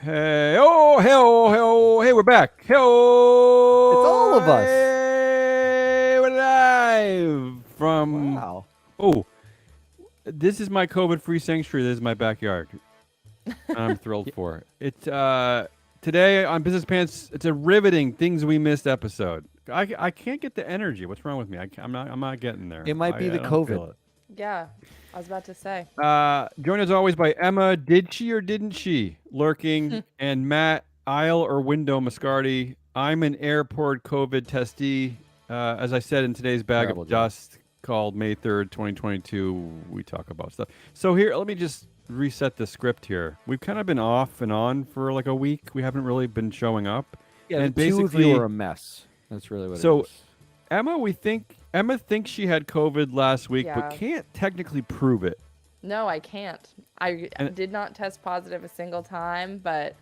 Hey, oh, hey, we're back. Hey, It's all of us. hey, we're live from. Wow. Oh, this is my COVID-free sanctuary. This is my backyard. I'm thrilled for it. It's today on Business Pants. It's a riveting things we missed episode. I can't get the energy. What's wrong with me? I'm not getting there. It might be I the don't feel COVID. it. Yeah, I was about to say. Joined as always by Emma. Did she or didn't she? Lurking. And Matt, aisle or window Mascardi. I'm an airport COVID testee. As I said in today's bag Terrible of job. dust called May 3rd, 2022, we talk about stuff. So here, let me just reset the script here. We've kind of been off and on for like a week. We haven't really been showing up. Yeah, and the two of basically, you are a mess. That's really what So- it is. Emma thinks she had COVID last week, but Yeah. can't technically prove it. No, I can't. I And- did not test positive a single time, but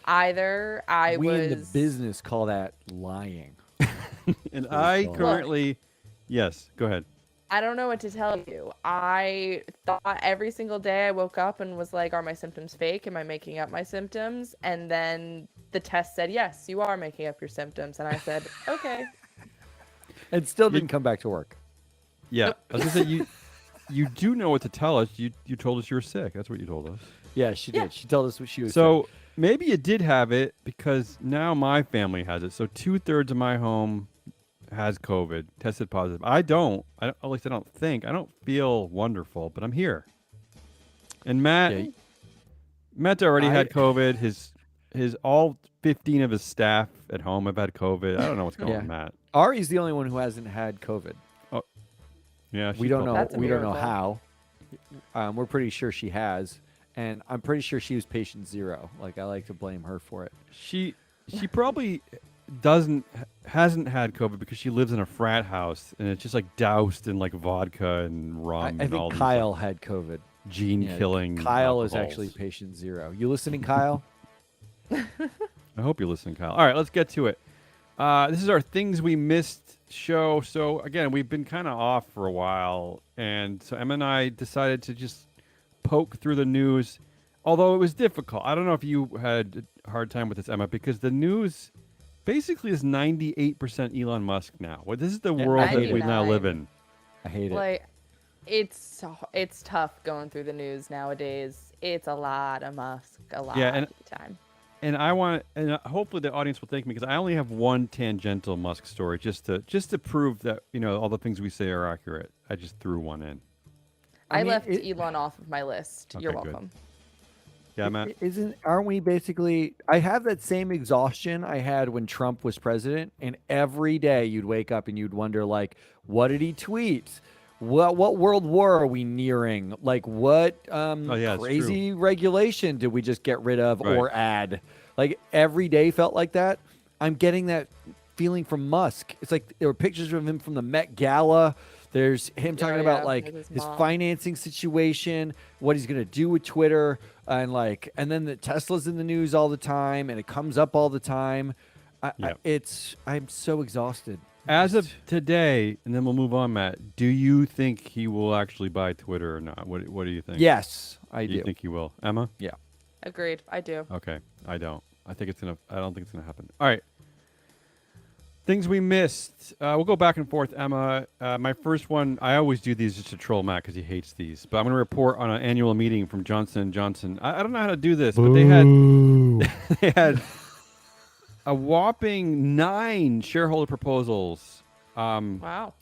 either I We was in the business call that lying. And Please I don't. currently, yes, go ahead. I don't know what to tell you. I thought every single day I woke up and was like, are my symptoms fake? Am I making up my symptoms? And then the test said, yes, you are making up your symptoms. And I said, okay. And still didn't come back to work. Yeah, I was gonna say you do know what to tell us. You told us you were sick. That's what you told us. Yeah, she Yeah. did. She told us what she was So maybe you did have it because now my family has it. So 2/3 of my home has COVID, tested positive. I don't. At least I don't think. I don't feel wonderful, but I'm here. And Matt, Yeah. Matt's already I- had COVID. His all 15 of his staff at home have had COVID. I don't know what's going Yeah. on, Matt. Ari's the only one who hasn't had COVID. Yeah, We she's don't know. probably- That's a We don't know miracle. how. We're pretty sure she has, and I'm pretty sure she was patient zero. Like I like to blame her for it. She probably hasn't had COVID because she lives in a frat house and it's just like doused in like vodka and rum I and all think these Kyle had COVID. gene Yeah, killing. Kyle is alcohols. actually patient zero. You listening, Kyle? I hope you're listening, Kyle. All right, let's get to it. This is our things we missed show. So again, we've been kind of off for a while, and so Emma and I decided to just poke through the news. Although it was difficult. I don't know if you had a hard time with this, Emma, because the news basically is 98% Elon Musk now. Well, this is the Yeah, world I that hate we it. now live in. I hate it. Like, it's tough going through the news nowadays. It's a lot of Musk, a lot Yeah, and- of the time. And I want, and hopefully the audience will thank me because I only have one tangential Musk story just to prove that all the things we say are accurate. I just threw one in. I I mean, left it- Elon off of my list. You're Okay, good. welcome. Yeah, Matt. Aren't we basically? I have that same exhaustion I had when Trump was president, and every day you'd wake up and you'd wonder, like, what did he tweet? What world war are we nearing? Like, what yeah, it's crazy regulation did we just get rid of Right. or add? Like every day felt like that. I'm getting that feeling from Musk. It's like there were pictures of him from the Met Gala. There's him talking about yeah, like with his his mom. financing situation, what he's gonna do with Twitter, and then the Tesla's in the news all the time, and it comes up all the time. Yep. I'm so exhausted. As of today, and then we'll move on, Matt. Do you think he will actually buy Twitter or not? What do you think? Yes, I you do. think he will, Emma? Yeah. Agreed. I do. Okay, I don't. I don't think it's gonna happen. All right. Things we missed. We'll go back and forth, Emma. My first one. I always do these just to troll Matt because he hates these. But I'm gonna report on an annual meeting from Johnson & Johnson. I don't know how to do this, but they had a whopping 9 shareholder proposals. Wow.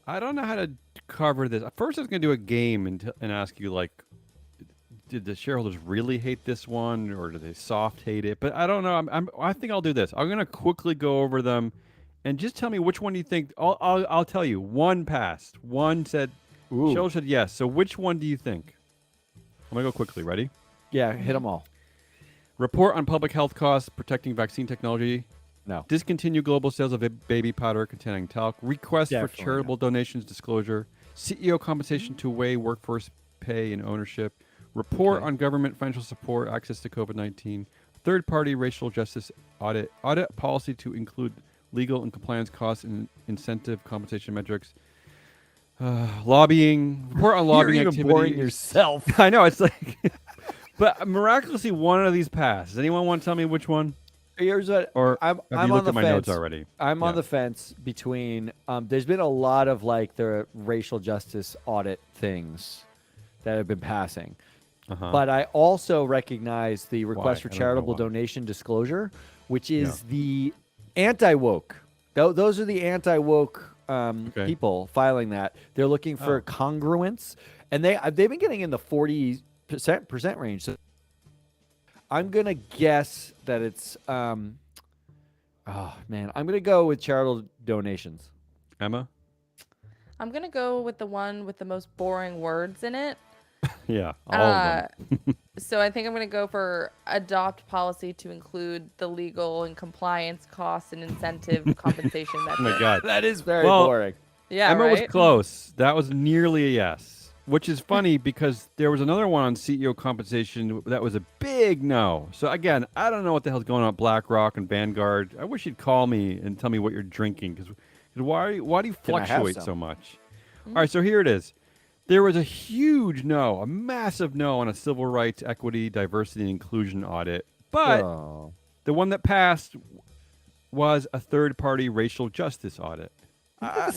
I don't know how to cover this. First, I was going to do a game and ask you, like, did the shareholders really hate this one, or do they soft hate it? But I don't know. I think I'll do this. I'm going to quickly go over them, and just tell me which one you think. I'll tell you. One passed. One said. Ooh. Shareholders said yes. So which one do you think? I'm going to go quickly. Ready? Yeah, hit them all. Report on public health costs protecting vaccine technology. No. Discontinue global sales of baby powder containing talc. Request for Definitely charitable donations disclosure. CEO compensation to weigh workforce pay and ownership. Report Okay. on government financial support, access to COVID-19. Third-party racial justice audit. Audit policy to include legal and compliance costs and incentive compensation metrics. Lobbying. Report on lobbying You're even activities. boring yourself. I know, it's like But miraculously, one of these passed. Does anyone want to tell me which one? Here's what Or I'm have I'm you on looked the at my fence. notes already? I'm on Yeah. the fence between. There's been a lot of like the racial justice audit things that have been passing, Uh-huh. but I also recognize the request for I don't know charitable why. donation disclosure, which is the anti-woke. Those are the anti-woke Okay. people filing that. They're looking for Oh. congruence, and they've been getting in the 40% range. So I'm gonna guess that it's oh man, I'm gonna go with charitable donations. Emma? I'm gonna go with the one with the most boring words in it. Yeah, all of them. So I think I'm gonna go for adopt policy to include the legal and compliance costs and incentive compensation Oh my metrics. God. That is very Well, boring. Yeah, Emma was right. close. That was nearly a yes, which is funny because there was another one on CEO compensation that was a big no. So again, I don't know what the hell's going on at BlackRock and Vanguard. I wish you'd call me and tell me what you're drinking because why do you Can I have fluctuate some? so much? All right, so here it is. There was a huge no, a massive no on a civil rights, equity, diversity, and inclusion audit. But Oh. the one that passed was a third-party racial justice audit.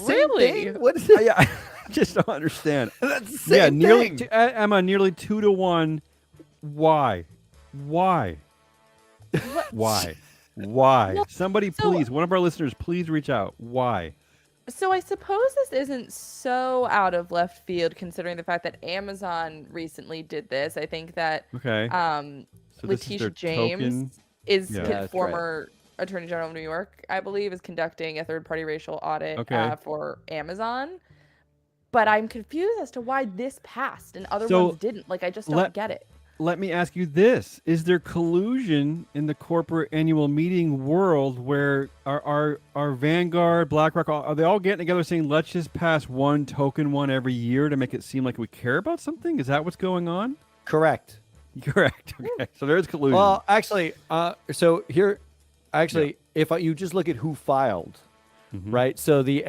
Really? What is it? Yeah, I just don't understand. That's the same Yeah, nearly thing. Emma, nearly 2-1. Why? Why? Why? Why? Well, Somebody, so- please, one of our listeners, please reach out. Why? So I suppose this isn't so out of left field considering the fact that Amazon recently did this. I think that Okay. So this is their Letitia James token. is Yeah. That's former Attorney General of New York, I believe, is conducting a third-party racial audit Okay. for Amazon. But I'm confused as to why this passed and other So, ones didn't. Like, I just don't let- get it. Let me ask you this. Is there collusion in the corporate annual meeting world where our Vanguard, BlackRock, are they all getting together saying, let's just pass one token one every year to make it seem like we care about something? Is that what's going on? Correct. Correct. Okay. So there's collusion. Well, actually, so here, actually, if you just look at who filed, right? So the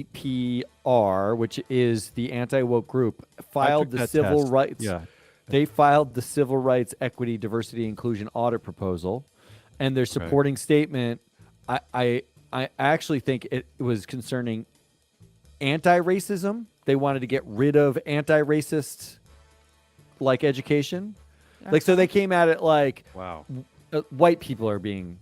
NCPPR, which is the anti-woke group, filed took the that civil test. rights. Yeah. They filed the civil rights, equity, diversity, inclusion audit proposal, and their supporting statement. I actually think it was concerning anti-racism. They wanted to get rid of anti-racist like education. Like, so they came at it like Wow. white people are being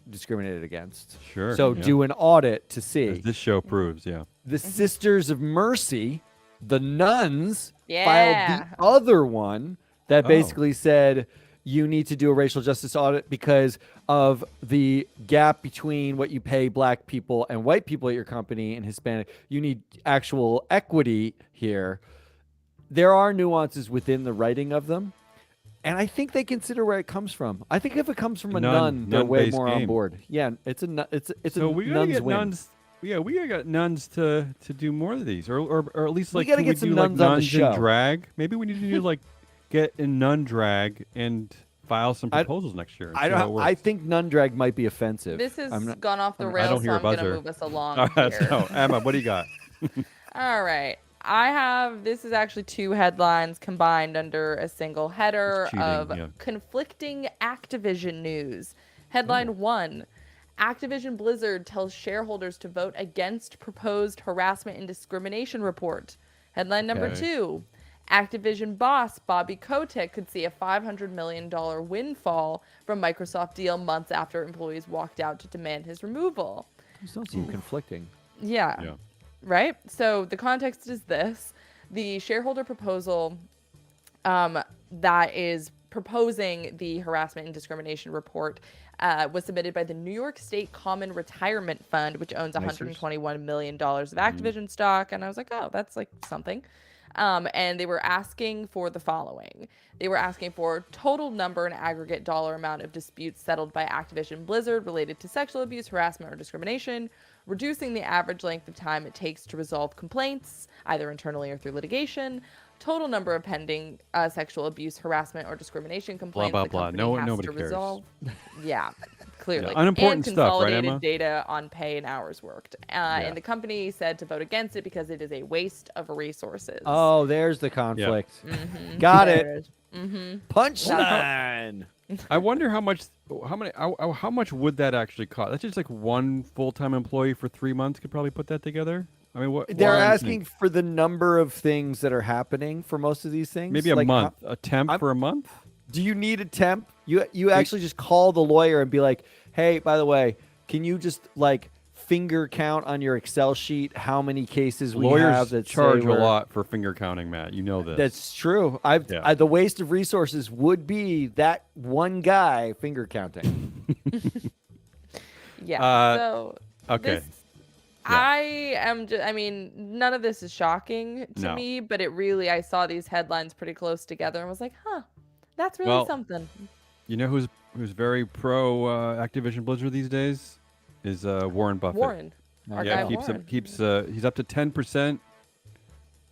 discriminated against. Sure. So yeah. do an audit to see. As this show proves, yeah. The Sisters of Mercy, the nuns, Yeah. filed the other one that Oh. basically said you need to do a racial justice audit because of the gap between what you pay black people and white people at your company and Hispanic. You need actual equity here. There are nuances within the writing of them. And I think they consider where it comes from. I think if it comes from a nun, they're way nun-based more on game. board. Yeah, it's a So we gotta nun's get win. nuns. Yeah, we gotta get nuns to do more of these, or at least We like gotta can get we some do like nuns on the nuns show. in drag? Maybe we need to do like get in nun drag and file some proposals next year. And see how it I works. think nun drag might be offensive. This has I'm not- gone off the I don't rails, hear so a I'm going to buzzer. move us along All right, here. so Emma, what do you got? All right. This is actually two headlines combined under a single header It's cheating, of yeah. conflicting Activision news. Headline 1: Activision Blizzard tells shareholders to vote against proposed harassment and discrimination report. Headline number Okay. 2: Activision boss Bobby Kotick could see a $500 million windfall from Microsoft deal months after employees walked out to demand his removal. These don't seem conflicting. Yeah. Yeah. Right? So the context is this. The shareholder proposal that is proposing the harassment and discrimination report was submitted by the New York State Common Retirement Fund, which owns $121 million of Activision stock. And I was like, oh, that's like something. And they were asking for the following. They were asking for total number and aggregate dollar amount of disputes settled by Activision Blizzard related to sexual abuse, harassment, or discrimination, reducing the average length of time it takes to resolve complaints, either internally or through litigation, total number of pending sexual abuse, harassment, or discrimination complaints blah, the blah. company has Nobody to cares. resolve. Yeah, clearly. Yeah, unimportant and stuff, right, consolidated Emma? data on pay and hours worked. And the company said to vote against it because it is a waste of resources. Oh, there's the conflict. Got There it. is. Mm-hmm. Punchline. I wonder how much would that actually cost? That's just like one full-time employee for 3 months could probably put that together. I mean, what They're what do you asking think? for the number of things that are happening for most of these things. Maybe a Like, month, a temp I'm- for a month. do you need a temp? You actually just call the lawyer and be like, hey, by the way, can you just like finger count on your Excel sheet how many cases we have Lawyers that charge say a we're-" lot for finger counting, Matt. You know this. That's true. Yeah. The waste of resources would be that one guy finger counting. Yeah. So okay. this, I am just, I mean, none of this is shocking to No. me, but it really, I saw these headlines pretty close together and was like, huh, that's really Well, something. You know who's very pro Activision Blizzard these days is Warren Buffett. Warren. Our Yeah, guy Warren. he's up to 10%.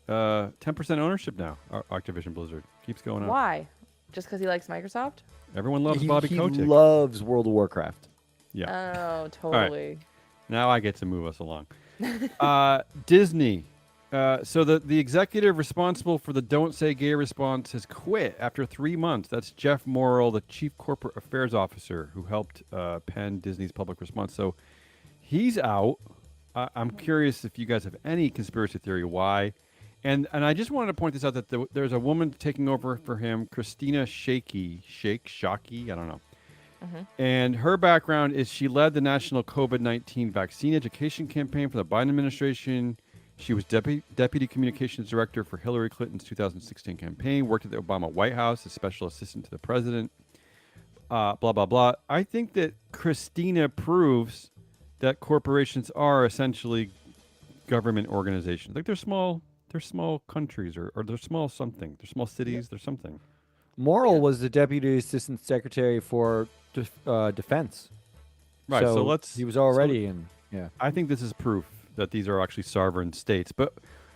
10% ownership now. Activision Blizzard keeps going up. Why? Just because he likes Microsoft? Everyone loves he Bobby he Kotick. loves World of Warcraft. Yeah. Oh, totally. Now I get to move us along. Disney. So the executive responsible for the Don't Say Gay response has quit after 3 months. That's Jeff Morrill, the chief corporate affairs officer who helped pen Disney's public response. So he's out. I'm curious if you guys have any conspiracy theory why. And I just wanted to point this out that there's a woman taking over for him, Christina Shockey, I don't know. And her background is she led the national COVID-19 vaccine education campaign for the Biden administration. She was deputy communications director for Hillary Clinton's 2016 campaign, worked at the Obama White House as special assistant to the president, blah, blah, blah. I think that Christina proves that corporations are essentially government organizations. Like they're small countries or they're small something. They're small cities. They're something. Morrill was the deputy assistant secretary for defense. Right. So he was already in. Yeah. I think this is proof that these are actually sovereign states. But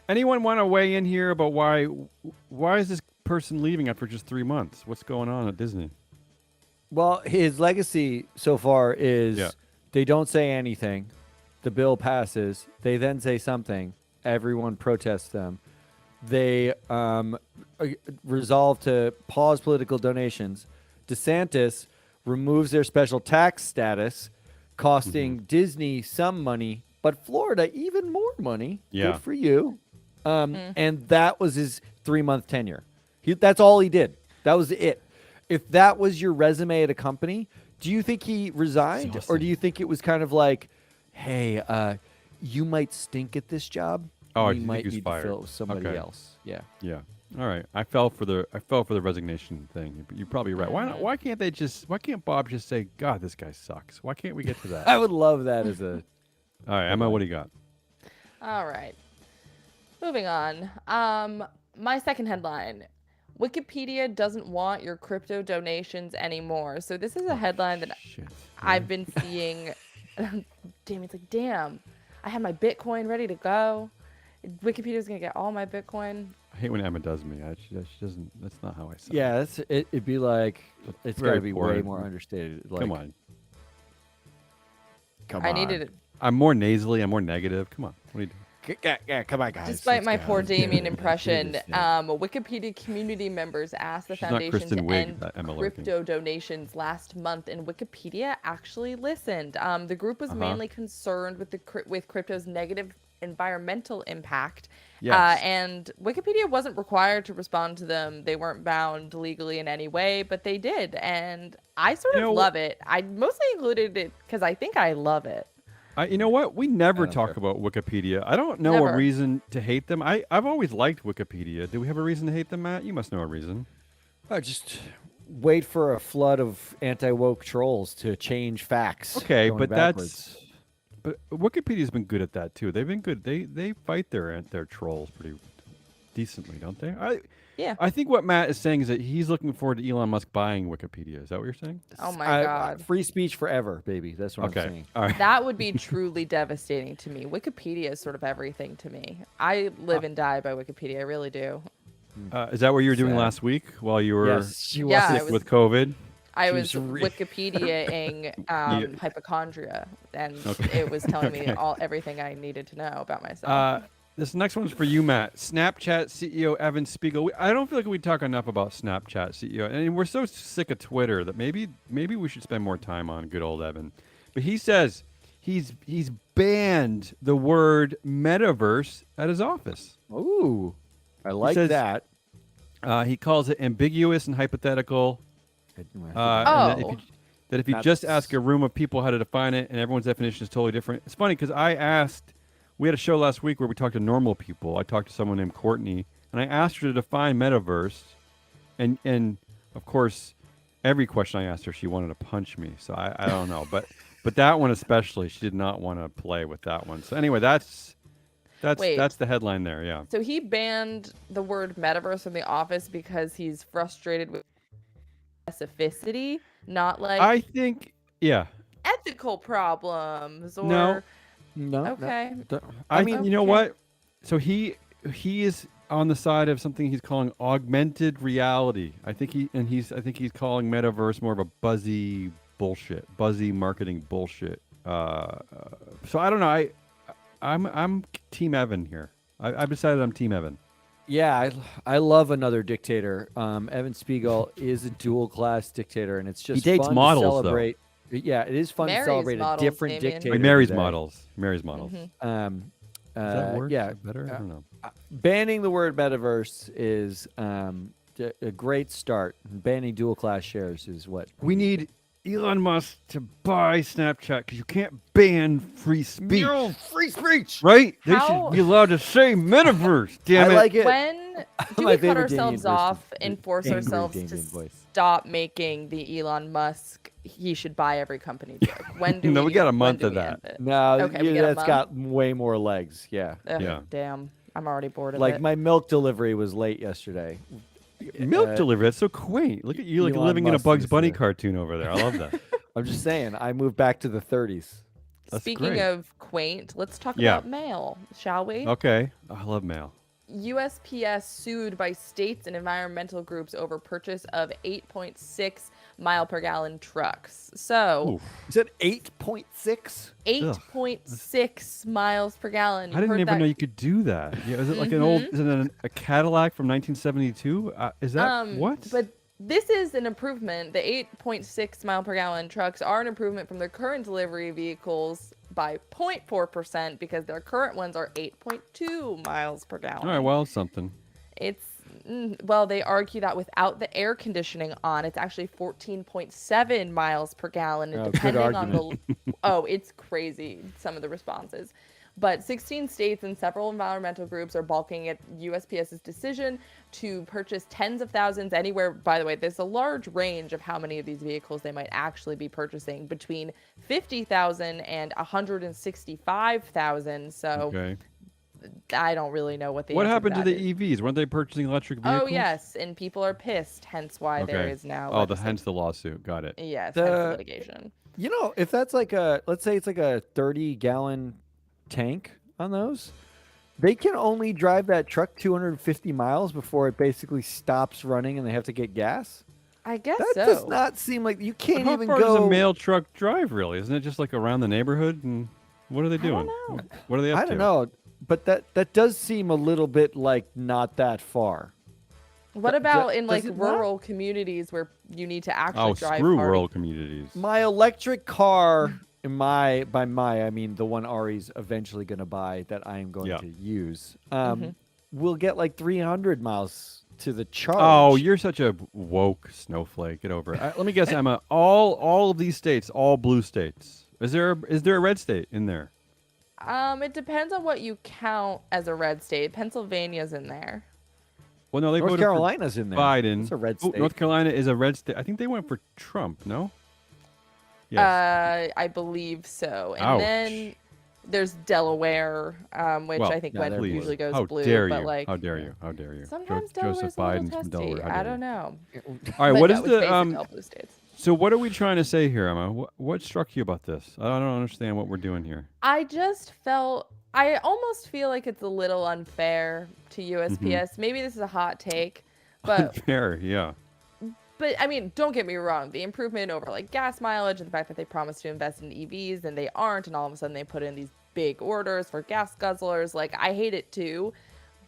anyone want to weigh in here about why is this person leaving after just 3 months? What's going on at Disney? Well, his legacy so far is they don't say anything. The bill passes. They then say something. Everyone protests them. They resolve to pause political donations. DeSantis removes their special tax status, costing Disney some money, but Florida even more money. Yeah. Good for you. And that was his 3-month tenure. That's all he did. That was it. If that was your resume at a company, do you think he resigned? Or do you think it was kind of like, hey, you might stink at this job. Oh, we you think might he was need fired. to fill it with somebody Okay. else. Yeah. Yeah. All right. I fell for the resignation thing. You're probably right. Why can't Bob just say, God, this guy sucks? Why can't we get to that? I would love that as a. All right, Emma, what do you got? All right. Moving on. My second headline. Wikipedia doesn't want your crypto donations anymore. So this is a headline that Shit. I've been seeing. Damien's like, damn, I had my Bitcoin ready to go. Wikipedia's going to get all my Bitcoin. I hate when Emma does me. She doesn't. That's not how I say. Yeah, it'd be like it's got Very to be way boring. more understated. Like, Come on. come I on. needed it. I'm more nasally. I'm more negative. Come on. What are you doing? Yeah, come on, guys. Despite my let's poor go. Damien Let's do impression, this, yeah. Wikipedia community members asked the She's not foundation Kristen to Wiig, end that Emma Larkin. crypto donations last month, and Wikipedia actually listened. The group was mainly concerned with crypto's negative environmental impact, Yes. and Wikipedia wasn't required to respond to them. They weren't bound legally in any way, but they did, and I sort of love it. I mostly included it because I think I love it. You know what? We never don't talk care. about Wikipedia. I don't know a Never. reason to hate them. I've always liked Wikipedia. Do we have a reason to hate them, Matt? You must know a reason. Just wait for a flood of anti-woke trolls to change facts. Okay, going but backwards. but Wikipedia's been good at that too. They've been good. They fight their trolls pretty decently, don't they? Yeah. I think what Matt is saying is that he's looking forward to Elon Musk buying Wikipedia. Is that what you're saying? Oh my God. Free speech forever, baby. That's what I'm Okay. saying. All right. That would be truly devastating to me. Wikipedia is sort of everything to me. I live and die by Wikipedia. I really do. Is that what you were doing Sad. last week while you were Yes, she was. Yeah, I sick was- with COVID? I She was was re- Wikipediaing hypochondria, and Okay. it was telling me Okay. everything I needed to know about myself. This next one's for you, Matt. Snapchat CEO Evan Spiegel. I don't feel like we talk enough about Snapchat CEO, and we're so sick of Twitter that maybe we should spend more time on good old Evan. But he says he's banned the word metaverse at his office. Ooh, I like says- that. He calls it ambiguous and hypothetical. And that if you just ask a room of people how to define it, and everyone's definition is totally different. It's funny because we had a show last week where we talked to normal people. I talked to someone named Courtney, and I asked her to define metaverse, and of course, every question I asked her, she wanted to punch me. So I don't know, but that one especially, she did not want to play with that one. So anyway, that's the headline there. Yeah. So he banned the word metaverse from the office because he's frustrated with specificity, not like I think, yeah. ethical problems or No. okay. I mean, you know what? So he is on the side of something he's calling augmented reality. I think he's calling metaverse more of a buzzy marketing bullshit. So I don't know. I'm Team Evan here. I've decided I'm Team Evan. Yeah, I love another dictator. Evan Spiegel is a dual class dictator, and it's just He dates fun models, to though. celebrate. Yeah, it is fun Marries to celebrate models, a different Damien. dictator. Like Mary's today. models. Mhm. Does that work? Yeah, Better? I don't know. banning the word metaverse is a great start. Banning dual class shares is what We need Elon Musk to buy Snapchat because you can't ban free speech. No, free speech. Right? They How- should be allowed to say metaverse. Damn I it. like it. When do My we cut favorite ourselves Damien off versus and force angry ourselves Damien to voice. stop making the Elon Musk he should buy every company joke? When do No, we got a when month do of we that. end it? No, Okay, we got a that's month? got way more legs. Yeah. Ugh, Yeah. Damn. I'm already bored of Like it. my milk delivery was late yesterday. Milk delivery. That's so quaint. Look at you, like Elon living in a Musk Bugs is Bunny the- cartoon over there. I love that. I'm just saying, I moved back to the 30s. That's Speaking great. of quaint, let's talk Yeah. about mail, shall we? Okay. Oh, I love mail. USPS sued by states and environmental groups over purchase of 8.6 mile per gallon trucks. So, Oof. Is it 8.6? 8.6 miles per gallon. You I didn't heard even that- know you could do that. Yeah, is it like an old? Is it a Cadillac from 1972? Is that what? But this is an improvement. The 8.6 mile per gallon trucks are an improvement from their current delivery vehicles by 0.4% because their current ones are 8.2 miles per gallon. All right. Well, something. It's well, they argue that without the air conditioning on, it's actually 14.7 miles per gallon, and Oh, good depending on the oh, it's crazy some of the responses. But 16 states and several environmental groups are balking at USPS's decision to purchase tens of thousands anywhere. By the way, there's a large range of how many of these vehicles they might actually be purchasing, between 50,000 and 165,000. So Okay. I don't really know what the What answer happened to that the is. EVs? Weren't they purchasing electric vehicles? Oh yes, and people are pissed, hence why there Okay. is now. Oh, legislat- hence the lawsuit. Got it. yes, The- hence the litigation. You know, if that's like let's say it's like a 30-gallon tank on those, they can only drive that truck 250 miles before it basically stops running and they have to get gas. I guess That so. does not seem like you can't How even far go. does a mail truck drive? Really? Isn't it just like around the neighborhood? And what are they I don't doing? know. What are they up to? I don't know, but that does seem a little bit like not that far. What about in does like it not? rural communities where you need to actually Oh, drive screw hard? rural communities. My electric car, I mean the one Ari's eventually going to buy that I am going Yeah. to use, Mm-hmm. will get like 300 miles to the charge. Oh, you're such a woke snowflake. Get over it. Let me guess, Emma. All of these states, all blue states. Is there a red state in there? It depends on what you count as a red state. Pennsylvania's in there. Well, no, they North voted Carolina's in for there. Biden. It's a red Oh, state. North Carolina is a red state. I think they went for Trump. No. Yes. I believe so. And Ouch. then there's Delaware, which Well, I think yeah, went they're blue. usually goes How blue. dare but you? like How dare you? How dare you? sometimes Joseph Delaware's a little Biden's from testy. Delaware. How dare I you. don't know. All right. But What no, is it's the basically all blue states. So what are we trying to say here, Emma? What struck you about this? I don't understand what we're doing here. I just felt I almost feel like it's a little unfair to USPS. Maybe this is a hot take, but Fair, yeah. I mean, don't get me wrong. The improvement over like gas mileage and the fact that they promised to invest in EVs and they aren't, and all of a sudden they put in these big orders for gas guzzlers. Like, I hate it too.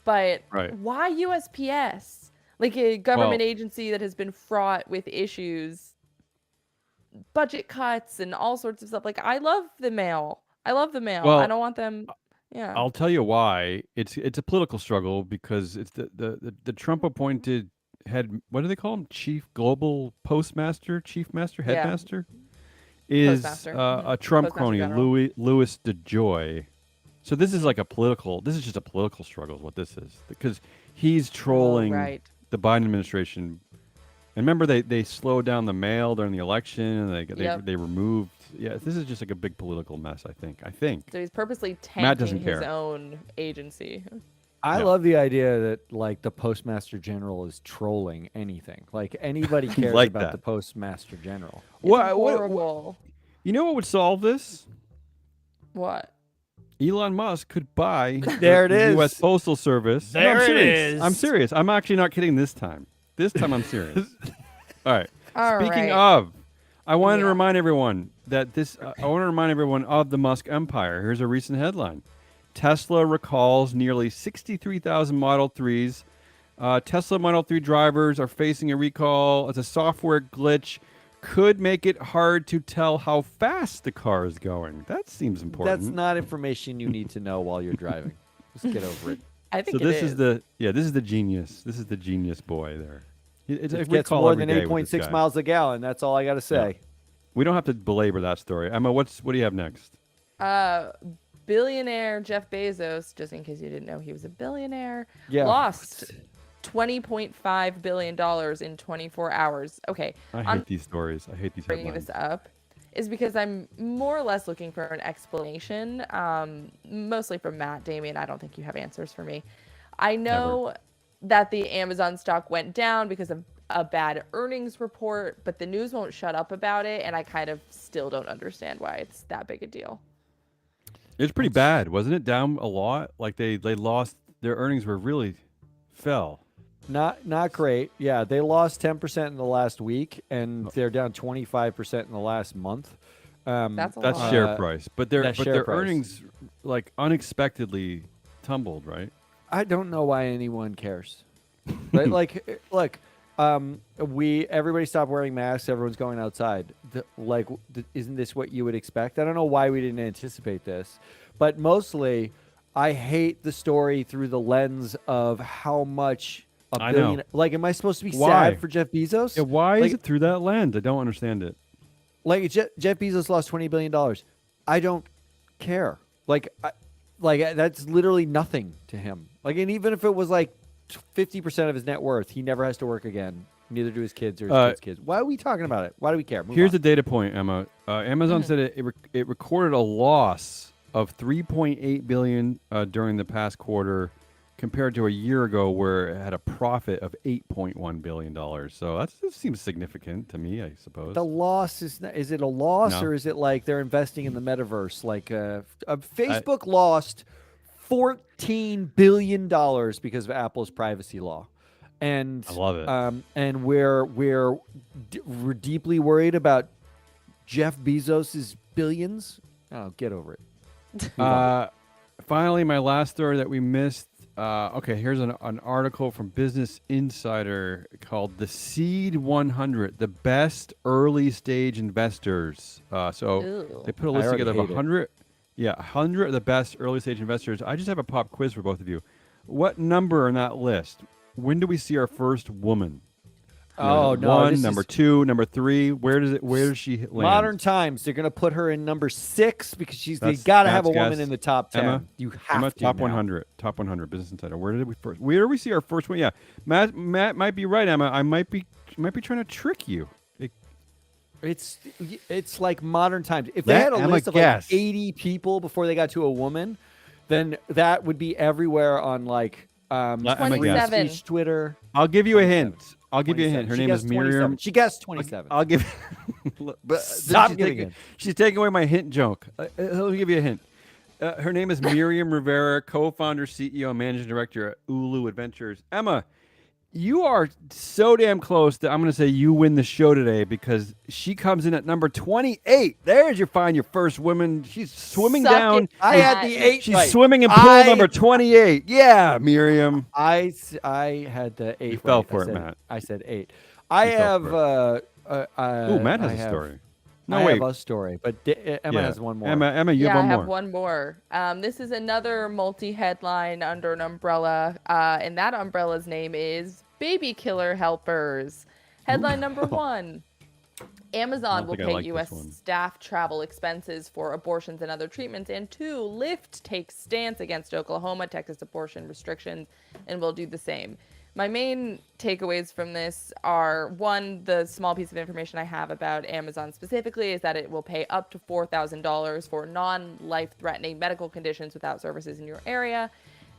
But Right. why USPS? Like a government agency that has been fraught with issues, budget cuts, and all sorts of stuff. Like, I love the mail. I love the mail. I Well, don't want them. Yeah. I'll tell you why. It's a political struggle because it's the Trump appointed head. What do they call him? Chief Global Postmaster, Chief Master, Yeah. Headmaster, is Postmaster. a Trump Postmaster crony, General. Louis DeJoy. So this is like a political. This is just a political struggle. Is what this is, because he's trolling right. the Biden administration. And remember, they slowed down the mail during the election, and they removed. Yeah, this is just like a big political mess. I think. So he's purposely Matt doesn't tanking his care. own agency. I Yeah. love the idea that like the Postmaster General is trolling anything. Like anybody cares like about that. the Postmaster General. It's horrible. You know what would solve this? What? Elon Musk could buy There it the is. U.S. Postal Service. No, There I'm it serious. is. I'm serious. I'm actually not kidding this time. This time I'm serious. All right. All Speaking right. of, I wanted to Yeah. remind everyone that this. I want to remind everyone of the Musk empire. Here's a recent headline: Tesla recalls nearly 63,000 Model 3s. Tesla Model 3 drivers are facing a recall as a software glitch could make it hard to tell how fast the car is going. That seems important. That's not information you need to know while you're driving. Just get over it. I think So it this is the this is the genius. This is the genius boy there. It's a It gets recall more every than day with this 8.6 guy. miles a gallon. That's all I got to say. We don't have to belabor that story. Emma, what do you have next? Billionaire Jeff Bezos, just in case you didn't know he was a billionaire, Yeah. lost $20.5 billion in 24 hours. Okay, I hate I'm these stories. I hate these bringing headlines. this up is because I'm more or less looking for an explanation, mostly from Matt. Damien, I don't think you have answers for me. I know that the Amazon stock went down because of a bad earnings report, but the news won't shut up about it, and I kind of still don't understand why it's that big a deal. It's pretty bad, wasn't it? Down a lot. Like they lost their earnings were really fell. Not great. Yeah, they lost 10% in the last week, and they're down 25% in the last month. That's a That's lot. share price, but their that's share price. earnings like unexpectedly tumbled, right? I don't know why anyone cares. Right? Like, look, everybody stopped wearing masks. Everyone's going outside. Isn't this what you would expect? I don't know why we didn't anticipate this, but mostly, I hate the story through the lens of how much I billion. know. Like, am I supposed to be Why? sad for Jeff Bezos? Yeah, why Like- is it through that lens? I don't understand it. Like Jeff Bezos lost $20 billion. I don't care. That's literally nothing to him. Like, and even if it was like 50% of his net worth, he never has to work again. Neither do his kids or his kids' kids. Why are we talking about it? Why do we care? Move Here's on. the data point, Emma. Amazon said it recorded a loss of 3.8 billion during the past quarter, compared to a year ago where it had a profit of 8.1 billion dollars. So that seems significant to me, I suppose. The loss is it a loss No. or is it like they're investing in the metaverse? Like Facebook lost $14 billion because of Apple's privacy law, and I love it. And we're deeply worried about Jeff Bezos's billions. Oh, get over it. Finally, my last story that we missed. Okay, here's an article from Business Insider called "The Seed 100: The Best Early Stage Investors." So Ew. they put a I list already together of hate it. 100. Yeah, 100 of the best early stage investors. I just have a pop quiz for both of you. What number on that list? When do we see our first woman? Oh no! One, this number is two, number three. Where does she land? modern times. They're gonna put her in number 6 because they That's gotta have a Matt's woman guess. in the top 10. Emma? You have Emma, to top now. 100. Top 100. Business Insider. Where did we see our first one? Yeah, Matt might be right, Emma. I might be trying to trick you. It's like modern times. If they Let had a Emma list of guess. like 80 people before they got to a woman, then that would be everywhere on like Let Emma guess. 27. Speech, Twitter. I'll give you a hint. I'll give you a 27. hint. Her She name is guessed 27. Miriam. She guessed 27. I'll give. But Stop she's giving taking, it. she's taking away my hint joke. Let me give you a hint. Her name is Miriam Rivera, co-founder, CEO, and managing director at Ulu Adventures. Emma, You are so damn close that I'm going to say you win the show today because she comes in at number 28. There's your first woman. She's swimming Suck down. it, I had Matt. the 8 She's right. swimming in pool number 28. Yeah, Miriam. I had the 8 You fell right. for I it, said, Matt. I said 8. I You fell have for Ooh, Matt has I a have- story. No, I wait. have a story, but Emma has one more. Emma, you Yeah, have I one have more. one more. This is another multi-headline under an umbrella, and that umbrella's name is Baby Killer Helpers. Headline number 1. Amazon will think I pay like this U.S. one. staff travel expenses for abortions and other treatments. And 2, Lyft takes stance against Oklahoma, Texas abortion restrictions, and will do the same. My main takeaways from this are, 1, the small piece of information I have about Amazon specifically is that it will pay up to $4,000 for non-life-threatening medical conditions without services in your area.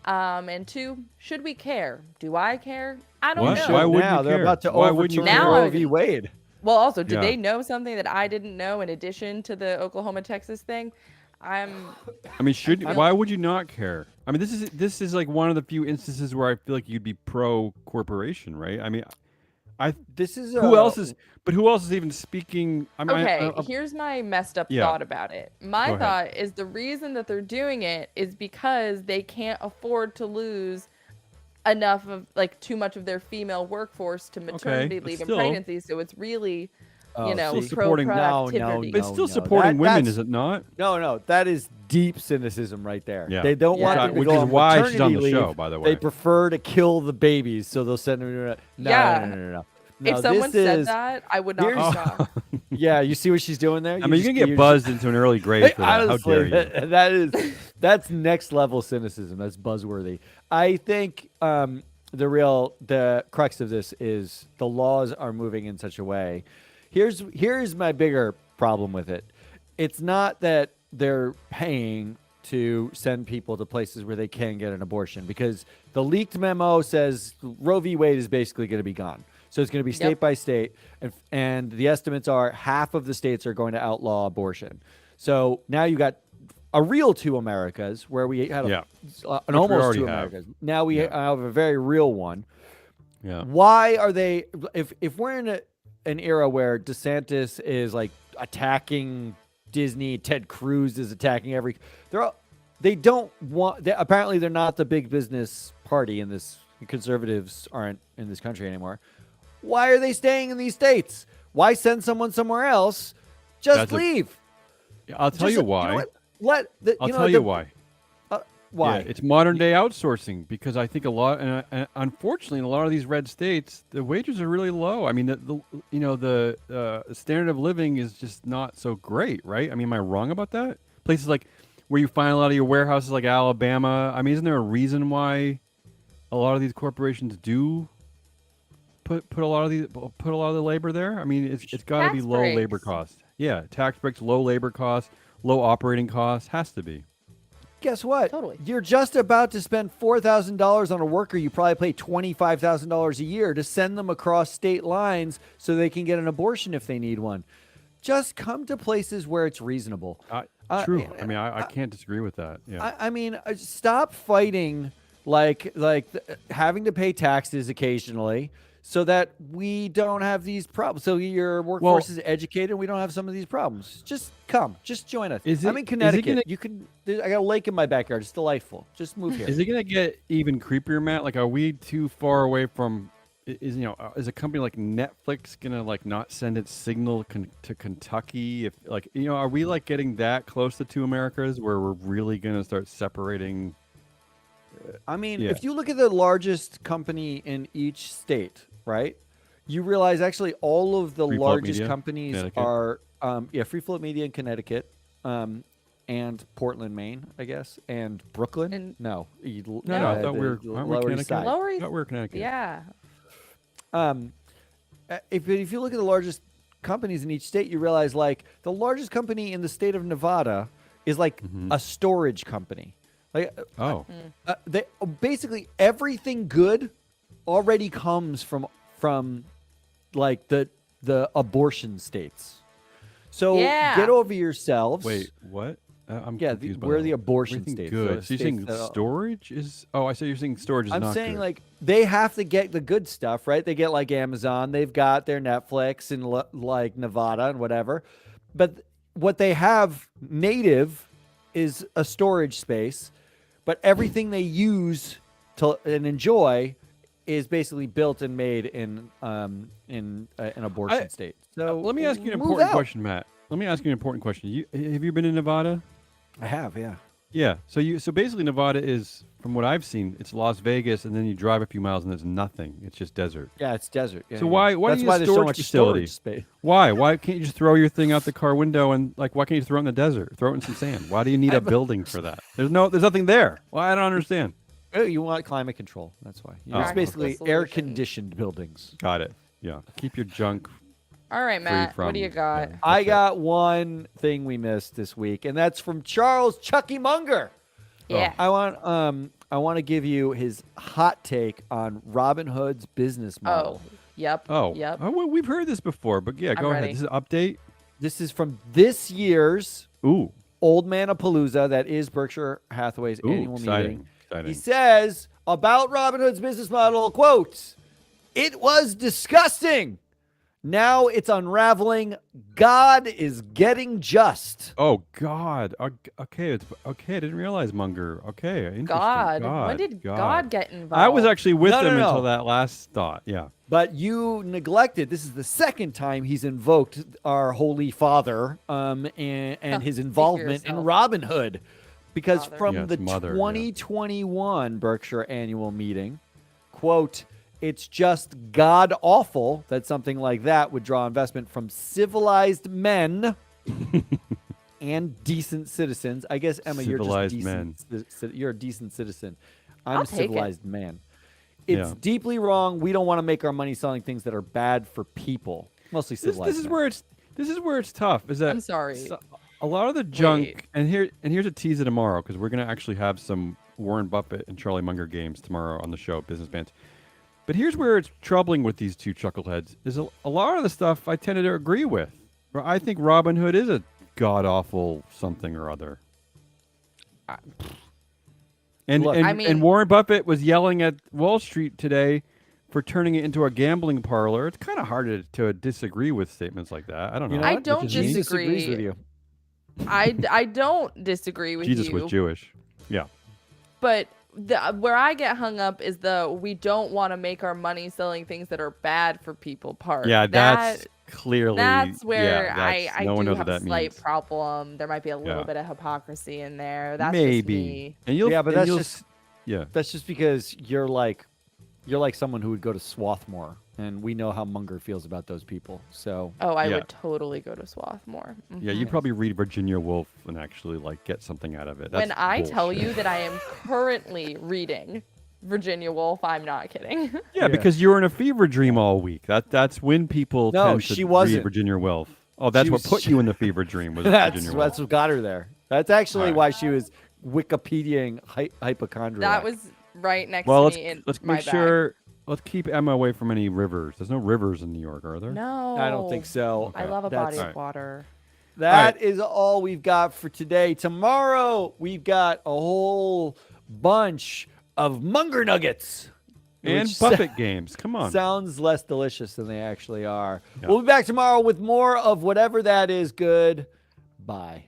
And 2, should we care? Do I care? I don't What? know. Why wouldn't now you they're care? about to Why wouldn't you overturn care? Roe Now v. Wade. Well, also, did Yeah. they know something that I didn't know in addition to the Oklahoma, Texas thing? I mean, feel- why would you not care? I mean, this is like one of the few instances where I feel like you'd be pro corporation, right? I mean, This is who else is even speaking? I mean, Okay, here's my messed up Yeah. thought about it. My Go ahead. thought is the reason that they're doing it is because they can't afford to lose enough of too much of their female workforce to maternity but leave still- and pregnancy. So it's really, still pro supporting- productivity. but it's still no, supporting women, that's- is it not? No, that is deep cynicism right there. Yeah. They don't want Yeah. them to Which go is on why she's on maternity the show, leave. by the way. They prefer to kill the babies, so they'll send them to Yeah. No. If someone this said is- that, I would not be here's- shocked. Yeah, you see what she's doing there? I mean, you're gonna get buzzed into an early grave for that. How Honestly, dare you? that's next level cynicism. That's buzzworthy. I think the crux of this is the laws are moving in such a way. Here's my bigger problem with it. It's not that they're paying to send people to places where they can get an abortion, because the leaked memo says Roe v. Wade is basically going to be gone. So it's going to be state by state, and the estimates are half of the states are going to outlaw abortion. So now you got a real two Americas where we had an we almost already two have. Americas. Now we have a very real one. Yeah. Why are they? If we're in an era where DeSantis is like attacking Disney, Ted Cruz is attacking they don't want. Apparently, they're not the big business party in this. Conservatives aren't in this country anymore. Why are they staying in these states? Why send someone somewhere else? Just leave. I'll tell you why. I'll tell you why. Why? Yeah, it's modern day outsourcing, because I think a lot, and unfortunately, in a lot of these red states, the wages are really low. I mean, the standard of living is just not so great, right? I mean, am I wrong about that? Places like where you find a lot of your warehouses, like Alabama. I mean, isn't there a reason why a lot of these corporations do put a lot of the labor there? I mean, it's got to be Tax low labor breaks. costs. Yeah, tax breaks, low labor costs, low operating costs, has to be. Guess what? Totally. You're just about to spend $4,000 on a worker you probably pay $25,000 a year to send them across state lines so they can get an abortion if they need one. Just come to places where it's reasonable. True. I mean, I can't disagree with that. Yeah. I mean, stop fighting having to pay taxes occasionally so that we don't have these problems. So your workforce is educated and we don't have some of these problems. Just come. Just join us. I'm in Connecticut. I got a lake in my backyard. It's delightful. Just move here. Is it going to get even creepier, Matt? Like, are we too far away from? Is a company like Netflix gonna not send its signal to Kentucky? If are we getting that close to two Americas where we're really gonna start separating? I mean, if you look at the largest company in each state, right? You realize actually all of the Free Float largest Media, companies Connecticut. are Free Float Media in Connecticut, and Portland, Maine, I guess, and Brooklyn. No, I thought we were Lower East Side. Lower I East- thought we were Connecticut. Yeah. If you look at the largest companies in each state, you realize the largest company in the state of Nevada is a storage company. They basically everything good already comes from the abortion states. So Yeah. get over yourselves. Wait, what? I'm Yeah, confused by we're that the whole- abortion everything states. Good. the So you're states saying that- storage is? Oh, I said you're saying storage is I'm not saying good. like they have to get the good stuff, right? They get like Amazon, they've got their Netflix and like Nevada and whatever. But what they have native is a storage space, but everything they use to and enjoy is basically built and made in an abortion state. So Let me ask you an move important out. question, Matt. Let me ask you an important question. Have you been in Nevada? I have, yeah. Yeah. So basically Nevada is, from what I've seen, it's Las Vegas, and then you drive a few miles and there's nothing. It's just desert. Yeah, it's desert. Yeah, So yeah. why That's do you why use there's so storage much facility? storage space. Why? Why can't you just throw your thing out the car window and why can't you throw it in the desert? Throw it in some sand. Why do you need a building for that? There's nothing there. Well, I don't understand. Oh, you want climate control. That's why. Oh, It's okay. basically Solution. air-conditioned buildings. Got it. Yeah. Keep your junk. All right, Matt. What do you from- got? yeah. I That's it. got one thing we missed this week, and that's from Charles Chucky Munger. Yeah. I want to give you his hot take on Robinhood's business model. Oh. Yep. Oh. Yep. Oh, well, we've heard this before, but yeah, go ahead. ready. This is an update. This is from this year's Ooh. Old Manapalooza, that is Berkshire Hathaway's Ooh, annual exciting. meeting. Exciting. He says about Robinhood's business model, quote, "It was disgusting. Now it's unraveling. God is getting just." Oh God. Okay. It's okay. I didn't realize Munger. Okay. Interesting. God. When did God get involved? I was actually with No, no, him no. until that last thought. Yeah. But you neglected. This is the second time he's invoked our Holy Father and his involvement in yourself. Robinhood. Because Father. from Yeah, the it's mother, yeah. 2021 Berkshire annual meeting, quote, "It's just god awful that something like that would draw investment from civilized men and decent citizens." I guess, Emma, Civilized you're just decent. You're a decent citizen. I'm I'll a take it. civilized man. It's Yeah. deeply wrong. We don't want to make our money selling things that are bad for people. Mostly This civilized. is men. where it's tough. Is that I'm sorry. a lot of the junk, Wait. and here's a tease of tomorrow because we're gonna actually have some Warren Buffett and Charlie Munger games tomorrow on the show, Business Bands. But here's where it's troubling with these two chuckleheads: is a lot of the stuff I tended to agree with. I think Robinhood is a god awful something or other. And, Look, and, I and mean- Warren Buffett was yelling at Wall Street today for turning it into a gambling parlor. It's kind of hard to disagree with statements like that. I don't know. You know I what? don't Which is me. Jesus agrees disagree. with you. I don't disagree with Jesus you. was Jewish. Yeah. But where I get hung up is we don't want to make our money selling things that are bad for people part. Yeah, that's That- clearly. That's where yeah, that's- I no one do knows have what a that slight means. problem. There might be a little Yeah. bit of hypocrisy in there. That's Maybe. just me. And you'll, Yeah, but and that's you'll just- yeah. That's just because you're like someone who would go to Swarthmore, and we know how Munger feels about those people. So Oh, I Yeah. would totally go to Swarthmore. Yeah, Mhm. you'd probably read Virginia Woolf and actually get something out of it. That's When I tell bullshit. you that I am currently reading Virginia Woolf, I'm not kidding. Yeah, because you were in a fever dream all week. That's when people No, tend to she read wasn't. Virginia Woolf. Oh, that's She what was- put you in the fever dream was that's Virginia Woolf. what got her there. That's actually Alright. why she was Wikipediaing hypochondriac. That was right next Well, to me in let's my make bag. sure. Let's keep Emma away from any rivers. There's no rivers in New York, are there? No. I don't think so. I love a That's- body Alright. of water. That Alright. is all we've got for today. Tomorrow we've got a whole bunch of Munger Nuggets. And which Buffett games. Come on. sounds less delicious than they actually are. Yeah. We'll be back tomorrow with more of whatever that is good. Bye.